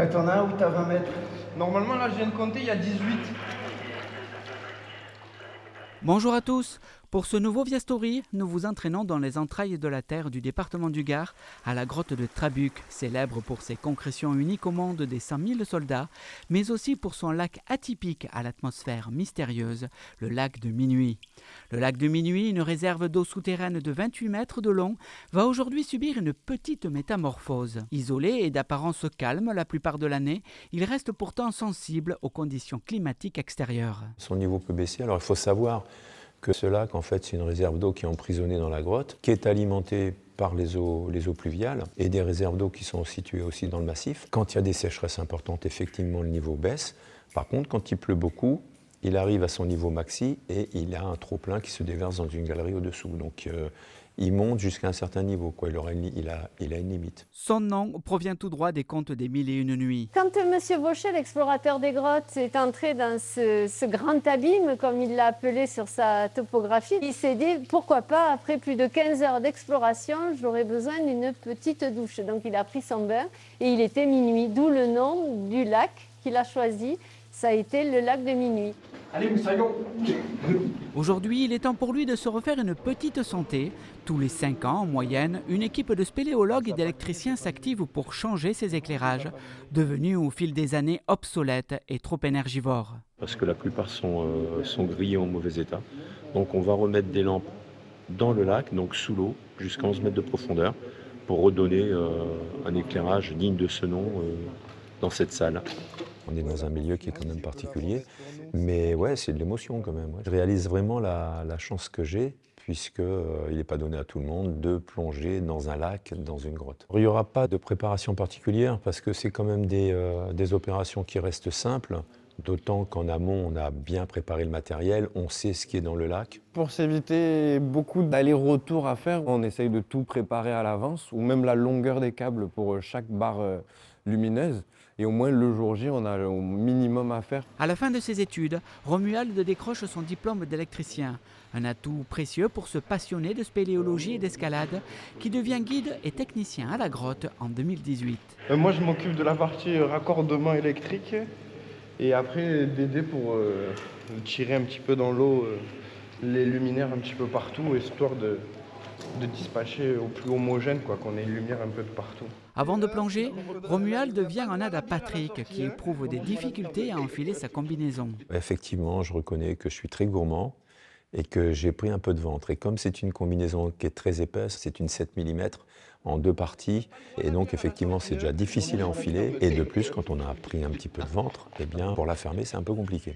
t'en as un où t'as 20 mètres. Normalement, là, je viens de compter, il y a 18. Bonjour à tous. Pour ce nouveau Via Story, nous vous entraînons dans les entrailles de la terre du département du Gard, à la grotte de Trabuc, célèbre pour ses concrétions uniques au monde des 100 000 soldats, mais aussi pour son lac atypique à l'atmosphère mystérieuse, le lac de Minuit. Le lac de Minuit, une réserve d'eau souterraine de 28 mètres de long, va aujourd'hui subir une petite métamorphose. Isolé et d'apparence calme la plupart de l'année, il reste pourtant sensible aux conditions climatiques extérieures. Son niveau peut baisser. Alors il faut savoir que ce lac, en fait, c'est une réserve d'eau qui est emprisonnée dans la grotte, qui est alimentée par les eaux pluviales et des réserves d'eau qui sont situées aussi dans le massif. Quand il y a des sécheresses importantes, effectivement, le niveau baisse. Par contre, quand il pleut beaucoup, il arrive à son niveau maxi et il a un trop-plein qui se déverse dans une galerie au-dessous. Donc il monte jusqu'à un certain niveau, quoi. Il a une limite. Son nom provient tout droit des contes des Mille et une nuits. Quand M. Vaucher, l'explorateur des grottes, est entré dans ce grand abîme, comme il l'a appelé sur sa topographie, il s'est dit pourquoi pas, après plus de 15 heures d'exploration, j'aurais besoin d'une petite douche. Donc il a pris son bain et il était minuit, d'où le nom du lac qu'il a choisi. Ça a été le lac de Minuit. Allez, Moussaillon. Aujourd'hui, il est temps pour lui de se refaire une petite santé. Tous les 5 ans, en moyenne, une équipe de spéléologues et d'électriciens s'active pour changer ses éclairages, devenus au fil des années obsolètes et trop énergivores. Parce que la plupart sont grillés en mauvais état. Donc on va remettre des lampes dans le lac, donc sous l'eau, jusqu'à 11 mètres de profondeur, pour redonner un éclairage digne de ce nom dans cette salle. On est dans un milieu qui est quand même particulier, mais ouais, c'est de l'émotion quand même. Ouais. Je réalise vraiment la chance que j'ai, puisqu'il n'est pas donné à tout le monde de plonger dans un lac, dans une grotte. Il n'y aura pas de préparation particulière, parce que c'est quand même des opérations qui restent simples, d'autant qu'en amont, on a bien préparé le matériel, on sait ce qui est dans le lac. Pour s'éviter beaucoup d'allers-retours à faire, on essaye de tout préparer à l'avance, ou même la longueur des câbles pour chaque barre lumineuse. Et au moins le jour J, on a au minimum à faire. À la fin de ses études, Romuald décroche son diplôme d'électricien. Un atout précieux pour ce passionné de spéléologie et d'escalade qui devient guide et technicien à la grotte en 2018. Moi, je m'occupe de la partie raccordement électrique et après d'aider pour tirer un petit peu dans l'eau les luminaires un petit peu partout, histoire de dispatcher au plus homogène, quoi, qu'on ait une lumière un peu de partout. Avant de plonger, Romuald vient en aide à Patrick qui éprouve des difficultés à enfiler sa combinaison. Effectivement, je reconnais que je suis très gourmand et que j'ai pris un peu de ventre. Et comme c'est une combinaison qui est très épaisse, c'est une 7 mm en 2 parties, et donc effectivement c'est déjà difficile à enfiler. Et de plus, quand on a pris un petit peu de ventre, eh bien, pour la fermer, c'est un peu compliqué.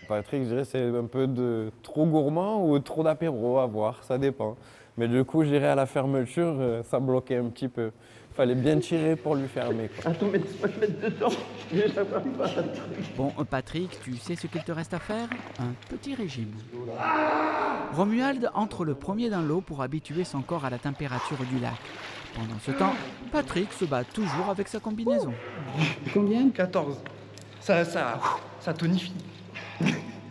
Patrick, je dirais c'est un peu de trop gourmand ou trop d'apéro, à voir, ça dépend. Mais du coup, je dirais à la fermeture, ça bloquait un petit peu. Il fallait bien tirer pour lui fermer, quoi. Attends, mais laisse-moi te mettre dedans. Bon, Patrick, tu sais ce qu'il te reste à faire? Un petit régime. Romuald entre le premier dans l'eau pour habituer son corps à la température du lac. Pendant ce temps, Patrick se bat toujours avec sa combinaison. Combien? 14. Ça tonifie.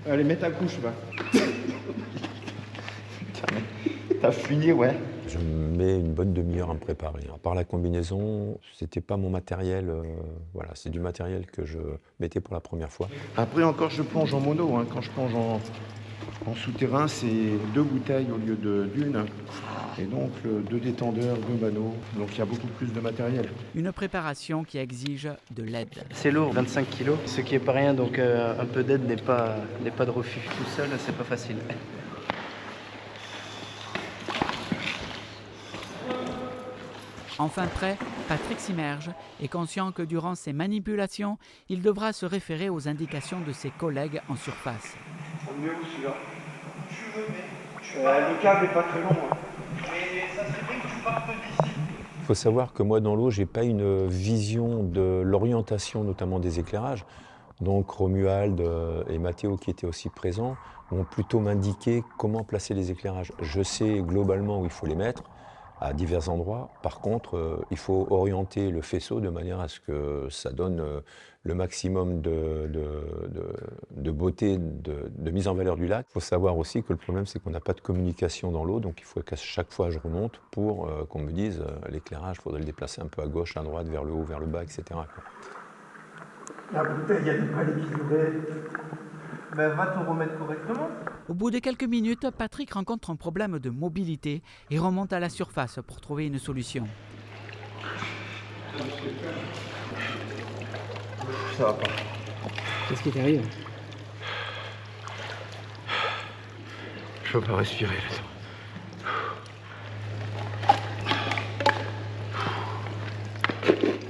Allez, mets ta couche, va. T'as fuyé, ouais. Je mets une bonne demi-heure à me préparer. À part la combinaison, c'était pas mon matériel. Voilà, c'est du matériel que je mettais pour la première fois. Après encore, je plonge en mono. Quand je plonge en souterrain, c'est 2 bouteilles au lieu d'une. Et donc 2 détendeurs, 2 banneaux. Donc il y a beaucoup plus de matériel. Une préparation qui exige de l'aide. C'est lourd, 25 kilos, ce qui est pas rien, donc un peu d'aide n'est pas de refus. Tout seul, c'est pas facile. Enfin prêt, Patrick s'immerge et conscient que durant ses manipulations, il devra se référer aux indications de ses collègues en surface. Mieux celui-là. Le câble n'est pas très long. Mais ça serait bien que tu partes d'ici. Il faut savoir que moi, dans l'eau, je n'ai pas une vision de l'orientation, notamment des éclairages. Donc Romuald et Mathéo, qui étaient aussi présents, vont plutôt m'indiquer comment placer les éclairages. Je sais globalement où il faut les mettre, à divers endroits. Par contre, il faut orienter le faisceau de manière à ce que ça donne le maximum de beauté, de mise en valeur du lac. Il faut savoir aussi que le problème, c'est qu'on n'a pas de communication dans l'eau, donc il faut qu'à chaque fois je remonte pour qu'on me dise l'éclairage, il faudrait le déplacer un peu à gauche, à droite, vers le haut, vers le bas, etc. La bouteille, elle n'est pas équilibrée. Ben, va te remettre correctement. Au bout de quelques minutes, Patrick rencontre un problème de mobilité et remonte à la surface pour trouver une solution. Ça va pas. Qu'est-ce qui t'arrive? Je peux pas respirer.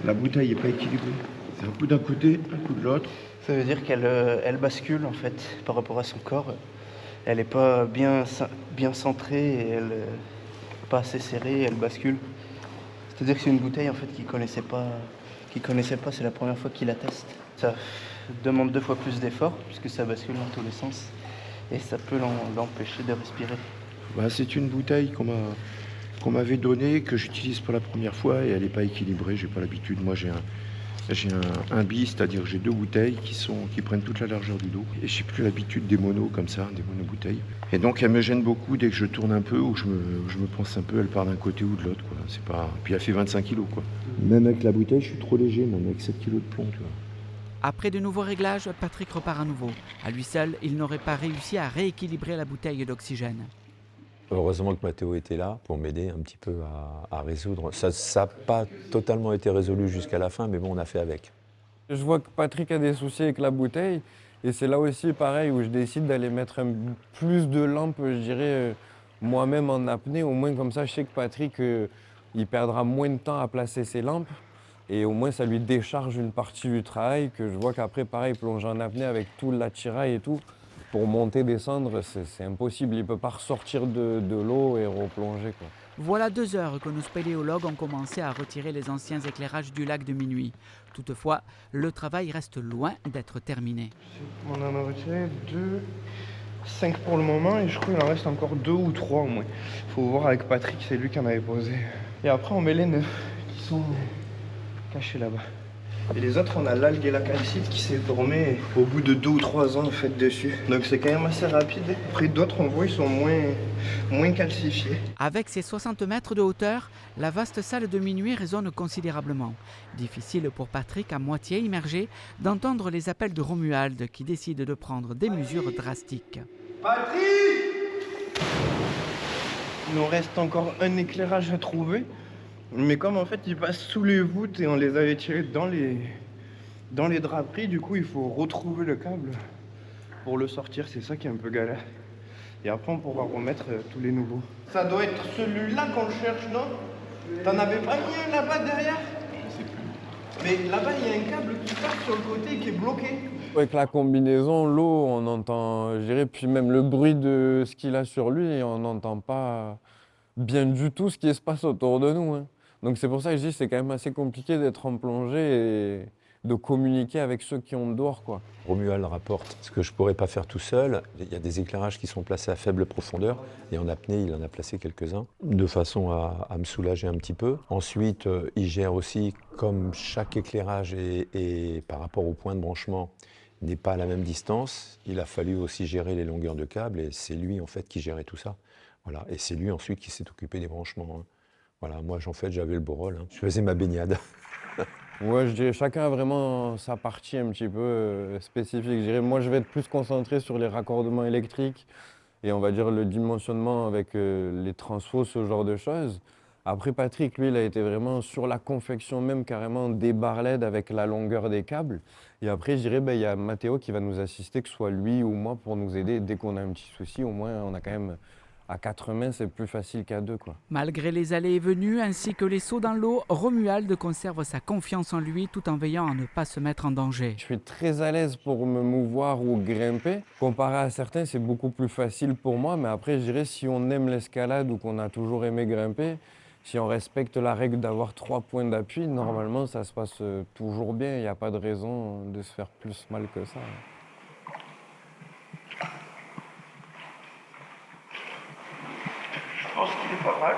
La bouteille n'est pas équilibrée. C'est un coup d'un côté, un coup de l'autre. Ça veut dire qu'elle bascule en fait par rapport à son corps. Elle n'est pas bien centrée et elle pas assez serrée, elle bascule. C'est-à-dire que c'est une bouteille en fait qu'il connaissait pas, c'est la première fois qu'il la teste. Ça demande 2 fois plus d'effort puisque ça bascule dans tous les sens et ça peut l'empêcher de respirer. Bah, c'est une bouteille qu'on m'avait donnée, que j'utilise pour la première fois et elle n'est pas équilibrée, j'ai pas l'habitude. Moi j'ai un bi, c'est-à-dire que j'ai 2 bouteilles qui prennent toute la largeur du dos. Et j'ai plus l'habitude des monos comme ça, des monobouteilles. Et donc elle me gêne beaucoup dès que je tourne un peu ou je me pense un peu, elle part d'un côté ou de l'autre, quoi. C'est pas... Puis elle fait 25 kilos, quoi. Même avec la bouteille, je suis trop léger, même avec 7 kilos de plomb, tu vois. Après de nouveaux réglages, Patrick repart à nouveau. À lui seul, il n'aurait pas réussi à rééquilibrer la bouteille d'oxygène. Heureusement que Mathéo était là pour m'aider un petit peu à résoudre. Ça n'a pas totalement été résolu jusqu'à la fin, mais bon, on a fait avec. Je vois que Patrick a des soucis avec la bouteille et c'est là aussi pareil où je décide d'aller mettre plus de lampes, je dirais, moi-même en apnée. Au moins comme ça, je sais que Patrick, il perdra moins de temps à placer ses lampes et au moins ça lui décharge une partie du travail que je vois qu'après, pareil, plonger en apnée avec tout l'attirail et tout. Pour monter, descendre, c'est impossible. Il ne peut pas ressortir de l'eau et replonger, quoi. Voilà 2 heures que nos spéléologues ont commencé à retirer les anciens éclairages du lac de minuit. Toutefois, le travail reste loin d'être terminé. On en a retiré 5 pour le moment et je crois qu'il en reste encore 2 ou 3 au moins. Faut voir avec Patrick, c'est lui qui en avait posé. Et après on met les 9 qui sont cachés là-bas. Et les autres, on a l'algue et la calcite qui s'est formée au bout de 2 ou 3 ans en fait dessus. Donc c'est quand même assez rapide. Après d'autres, on voit, ils sont moins calcifiés. Avec ses 60 mètres de hauteur, la vaste salle de minuit résonne considérablement. Difficile pour Patrick, à moitié immergé, d'entendre les appels de Romuald qui décide de prendre des mesures drastiques. Patrick! Il nous reste encore un éclairage à trouver. Mais comme en fait il passe sous les voûtes et on les avait tirés dans les draperies, du coup il faut retrouver le câble pour le sortir, c'est ça qui est un peu galère. Et après on pourra remettre tous les nouveaux. Ça doit être celui-là qu'on cherche, non? T'en avais pas mis un là-bas derrière? Je sais plus. Mais là-bas il y a un câble qui part sur le côté qui est bloqué. Avec la combinaison, l'eau, on entend, je dirais, puis même le bruit de ce qu'il a sur lui, on n'entend pas bien du tout ce qui se passe autour de nous, hein. Donc c'est pour ça que je dis que c'est quand même assez compliqué d'être en plongée et de communiquer avec ceux qui ont dehors, quoi. Romuald rapporte ce que je ne pourrais pas faire tout seul. Il y a des éclairages qui sont placés à faible profondeur et en apnée, il en a placé quelques-uns de façon à me soulager un petit peu. Ensuite, il gère aussi, comme chaque éclairage est par rapport au point de branchement n'est pas à la même distance, il a fallu aussi gérer les longueurs de câble et c'est lui en fait qui gérait tout ça. Voilà. Et c'est lui ensuite qui s'est occupé des branchements, hein. Voilà, moi en fait j'avais le beau rôle, hein. Je faisais ma baignade. Ouais, je dirais chacun a vraiment sa partie un petit peu spécifique. Je dirais, moi je vais être plus concentré sur les raccordements électriques et on va dire le dimensionnement avec les transfos, ce genre de choses. Après Patrick, lui, il a été vraiment sur la confection même carrément des barres LED avec la longueur des câbles. Et après, je dirais, il y a Mathéo qui va nous assister, que ce soit lui ou moi, pour nous aider. Dès qu'on a un petit souci, au moins on a quand même... À 4 mains, c'est plus facile qu'à 2, quoi. Malgré les allées et venues ainsi que les sauts dans l'eau, Romuald conserve sa confiance en lui tout en veillant à ne pas se mettre en danger. Je suis très à l'aise pour me mouvoir ou grimper. Comparé à certains, c'est beaucoup plus facile pour moi. Mais après, je dirais, si on aime l'escalade ou qu'on a toujours aimé grimper, si on respecte la règle d'avoir 3 points d'appui, normalement, ça se passe toujours bien. Il n'y a pas de raison de se faire plus mal que ça. Je pense qu'il est pas mal.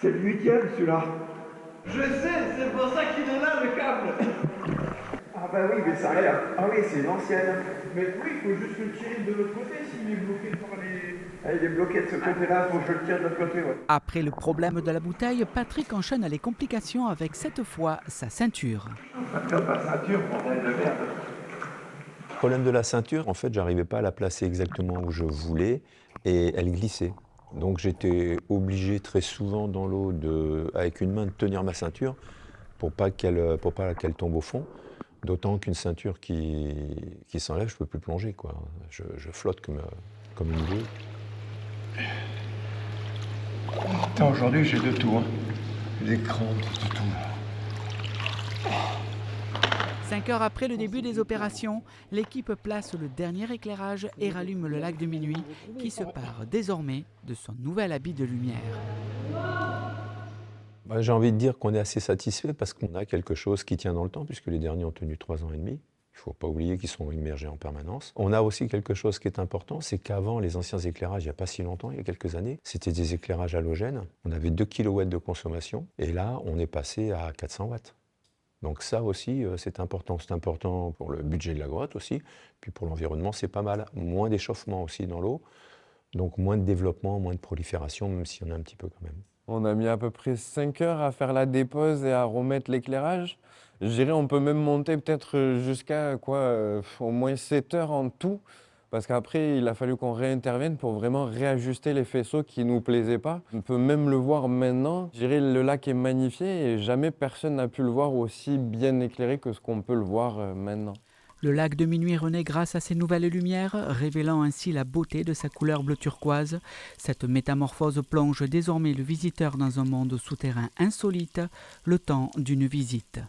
C'est le 8e celui-là. Je sais, c'est pour ça qu'il est là le câble. Ah bah oui, mais ça a l'air. Ah oui, c'est l'ancienne. Mais oui, il faut juste le tirer de l'autre côté s'il est bloqué par les... Il est bloqué de ce côté-là, il faut que je le tire de l'autre côté. Ouais. Après le problème de la bouteille, Patrick enchaîne les complications avec cette fois sa ceinture. Le problème de la ceinture, en fait, j'arrivais pas à la placer exactement où je voulais et elle glissait. Donc j'étais obligé très souvent dans l'eau, avec une main, de tenir ma ceinture pour pas qu'elle tombe au fond. D'autant qu'une ceinture qui s'enlève, je peux plus plonger, quoi. Je flotte comme une boule. Putain, aujourd'hui j'ai de tout, hein. Des crampes, de tout. 5 heures après le début des opérations, l'équipe place le dernier éclairage et rallume le lac de minuit qui se pare désormais de son nouvel habit de lumière. J'ai envie de dire qu'on est assez satisfait parce qu'on a quelque chose qui tient dans le temps puisque les derniers ont tenu 3 ans et demi. Il ne faut pas oublier qu'ils sont immergés en permanence. On a aussi quelque chose qui est important, c'est qu'avant, les anciens éclairages, il n'y a pas si longtemps, il y a quelques années, c'était des éclairages halogènes. On avait 2 kW de consommation et là, on est passé à 400 watts. Donc ça aussi, c'est important. C'est important pour le budget de la grotte aussi, puis pour l'environnement, c'est pas mal. Moins d'échauffement aussi dans l'eau, donc moins de développement, moins de prolifération, même s'il y en a un petit peu quand même. On a mis à peu près 5 heures à faire la dépose et à remettre l'éclairage. Je dirais on peut même monter peut-être jusqu'à au moins 7 heures en tout. Parce qu'après, il a fallu qu'on réintervienne pour vraiment réajuster les faisceaux qui ne nous plaisaient pas. On peut même le voir maintenant. Je dirais le lac est magnifié et jamais personne n'a pu le voir aussi bien éclairé que ce qu'on peut le voir maintenant. Le lac de minuit renaît grâce à ses nouvelles lumières, révélant ainsi la beauté de sa couleur bleu turquoise. Cette métamorphose plonge désormais le visiteur dans un monde souterrain insolite, le temps d'une visite.